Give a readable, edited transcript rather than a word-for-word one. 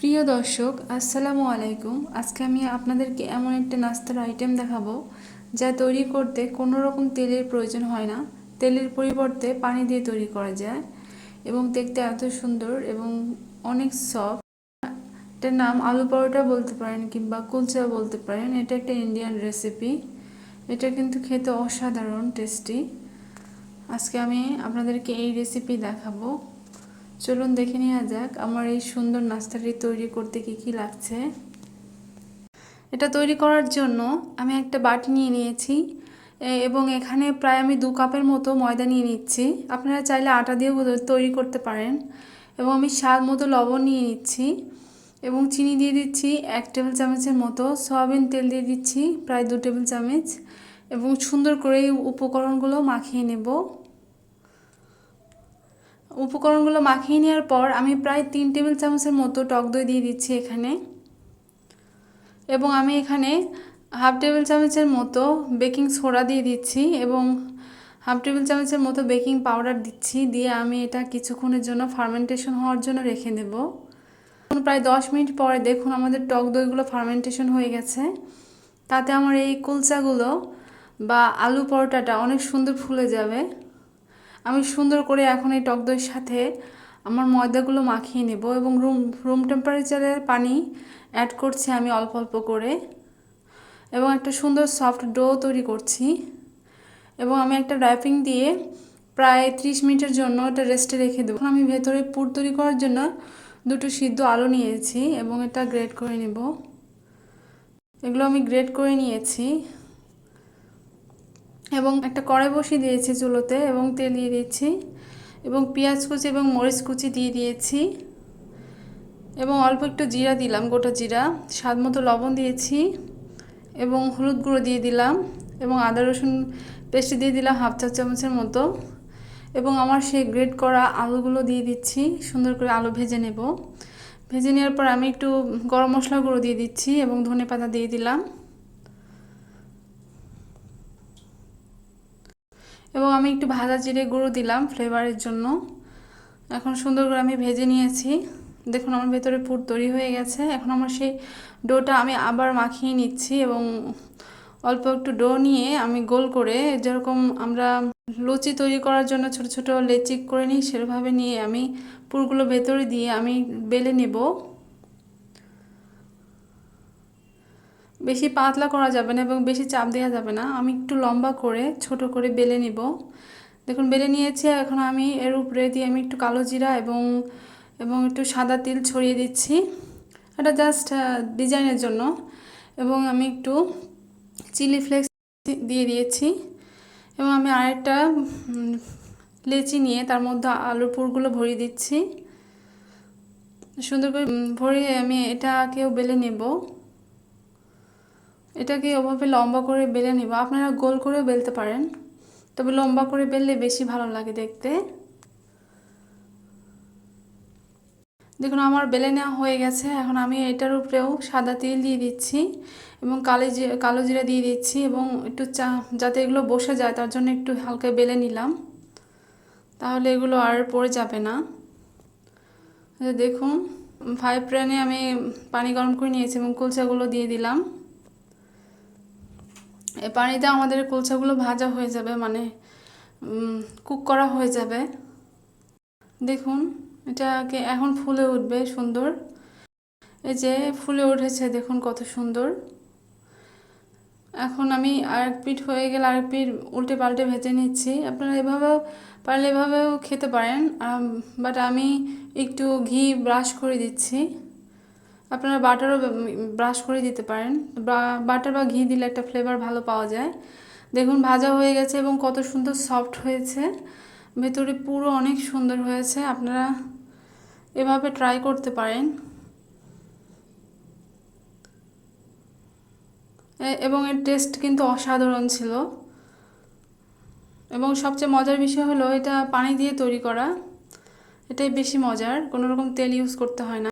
প্রিয় দর্শক, আসসালামু আলাইকুম। আজকে আমি আপনাদেরকে এমন একটা নাস্তার আইটেম দেখাবো যা তৈরি করতে কোনো রকম তেলের প্রয়োজন হয় না। তেলের পরিবর্তে পানি দিয়ে তৈরি করা যায় এবং দেখতে এত সুন্দর এবং অনেক সফট। এটার নাম আলু পরোটা বলতে পারেন কিংবা কুলচা বলতে পারেন। এটা একটা ইন্ডিয়ান রেসিপি। এটা কিন্তু খেতে অসাধারণ টেস্টি। আজকে আমি আপনাদেরকে এই রেসিপি দেখাবো। চলুন দেখে নেওয়া যাক আমার এই সুন্দর নাস্তাটি তৈরি করতে কি কি লাগছে। এটা তৈরি করার জন্য আমি একটা বাটি নিয়ে নিয়েছি এবং এখানে প্রায় আমি 2 কাপের মতো ময়দা নিয়ে নিচ্ছি। আপনারা চাইলে আটা দিয়েও তৈরি করতে পারেন। এবং আমি স্বাদ মতো লবণ নিয়ে নিচ্ছি এবং চিনি দিয়ে দিচ্ছি 1 টেবিল চামচের মতো। সয়াবিন তেল দিয়ে দিচ্ছি প্রায় 2 টেবিল চামচ এবং সুন্দর করে এই উপকরণগুলো মাখিয়ে নেব। উপকরণগুলো মাখিয়ে নেওয়ার পর আমি প্রায় 3 টেবিল চামচের মতো টক দই দিয়ে দিচ্ছি এখানে। এবং আমি এখানে হাফ টেবিল চামচের মতো বেকিং সোডা দিয়ে দিচ্ছি এবং হাফ টেবিল চামচের মতো বেকিং পাউডার দিচ্ছি। দিয়ে আমি এটা কিছুক্ষণের জন্য ফার্মেন্টেশন হওয়ার জন্য রেখে দেব। প্রায় 10 মিনিট পরে দেখুন আমাদের টক দইগুলো ফার্মেন্টেশন হয়ে গেছে। তাতে আমার এই কুলচাগুলো বা আলু পরোটাটা অনেক সুন্দর ফুলে যাবে। আমি সুন্দর করে এখন এই টক দইয়ের সাথে আমার ময়দাগুলো মাখিয়ে নেব এবং রুম টেম্পারেচারের পানি অ্যাড করছি আমি অল্প অল্প করে এবং একটা সুন্দর সফট ডো তৈরি করছি। এবং আমি একটা র্যাপিং দিয়ে প্রায় 30 মিনিটের জন্য এটা রেস্টে রেখে দেবো। আমি ভেতরে পুর তৈরি করার জন্য 2টো সিদ্ধ আলু নিয়েছি এবং এটা গ্রেট করে নেব। এগুলো আমি গ্রেট করে নিয়েছি এবং একটা কড়াই বসিয়ে দিয়েছি চুলোতে এবং তেল দিয়ে দিচ্ছি এবং পেঁয়াজ কুচি এবং মরিচ কুচি দিয়ে দিয়েছি এবং অল্প একটু জিরা দিলাম, গোটা জিরা। স্বাদ মতো লবণ দিয়েছি এবং হলুদ গুঁড়ো দিয়ে দিলাম এবং আদা রসুন পেস্ট দিয়ে দিলাম হাফ চা চামচের মতো এবং আমার সেই গ্রেট করা আলুগুলো দিয়ে দিচ্ছি। সুন্দর করে আলু ভেজে নেব। ভেজে নেওয়ার পর আমি একটু গরম মশলা গুঁড়ো দিয়ে দিচ্ছি এবং ধনেপাতা দিয়ে দিলাম এবং আমি একটু ভাজা জিরে গুঁড়ো দিলাম ফ্লেভারের জন্য। এখন সুন্দর করে আমি ভেজে নিয়েছি। দেখুন আমার ভেতরে পুর তৈরি হয়ে গেছে। এখন আমার সেই ডোটা আমি আবার মাখিয়ে নিচ্ছি এবং অল্প একটু ডো নিয়ে আমি গোল করে, যেরকম আমরা লুচি তৈরি করার জন্য ছোট ছোট লেচি করে নিই সেভাবে নিয়ে আমি পুরগুলো ভেতরে দিয়ে আমি বেলে নেব। বেশি পাতলা করা যাবে না এবং বেশি চাপ দেওয়া যাবে না। আমি একটু লম্বা করে ছোট করে বেলে নিব। দেখুন বেলে নিয়েছি। এখন আমি এর উপরে দিয়ে আমি একটু কালো জিরা এবং একটু সাদা তিল ছড়িয়ে দিচ্ছি। এটা জাস্ট ডিজাইনের জন্য। এবং আমি একটু চিলি ফ্লেক্স দিয়ে দিয়েছি এবং আমি আরেকটা লেচি নিয়ে তার মধ্যে আলুর পুরগুলো ভরিয়ে দিচ্ছি। সুন্দর করে ভরিয়ে আমি এটাকেও বেলে নেব। এটাকে ওভাবে লম্বা করে বেলে নেব। আপনারা গোল করেও বেলতে পারেন, তবে লম্বা করে বেললে বেশি ভালো লাগে দেখতে। দেখুন আমার বেলে নেওয়া হয়ে গেছে। এখন আমি এটার উপরেও সাদা তিল দিয়ে দিচ্ছি এবং কালো জিরা দিয়ে দিচ্ছি এবং একটু যাতে এগুলো বসে যায় তার জন্য একটু হালকা বেলে নিলাম, তাহলে এগুলো আর পড়ে যাবে না। দেখুন 5 প্যানে আমি পানি গরম করে নিয়েছি এবং কুলচাগুলো দিয়ে দিলাম। এই পানিতে আমাদের কুলচাগুলো ভাজা হয়ে যাবে, মানে কুক করা হয়ে যাবে। দেখুন এটাকে এখন ফুলে উঠবে সুন্দর। এই যে ফুলে উঠেছে, দেখুন কত সুন্দর। এখন আমি আরেক পিঠ হয়ে গেলে আরেক পিঠ উল্টে পাল্টে ভেজে নিচ্ছি। আপনারা এভাবেও পারলে এভাবেও খেতে পারেন, বাট আমি একটু ঘি ব্রাশ করে দিচ্ছি। আপনারা বাটারও ব্রাশ করে দিতে পারেন। বাটার বা ঘি দিলে একটা ফ্লেভার ভালো পাওয়া যায়। দেখুন ভাজা হয়ে গেছে এবং কত সুন্দর সফট হয়েছে। ভেতরে পুরো অনেক সুন্দর হয়েছে। আপনারা এভাবে ট্রাই করতে পারেন এবং এর টেস্ট কিন্তু অসাধারণ ছিল। এবং সবচেয়ে মজার বিষয় হলো এটা পানি দিয়ে তৈরি করা। এটাই বেশি মজার, কোনো রকম তেল ইউজ করতে হয় না।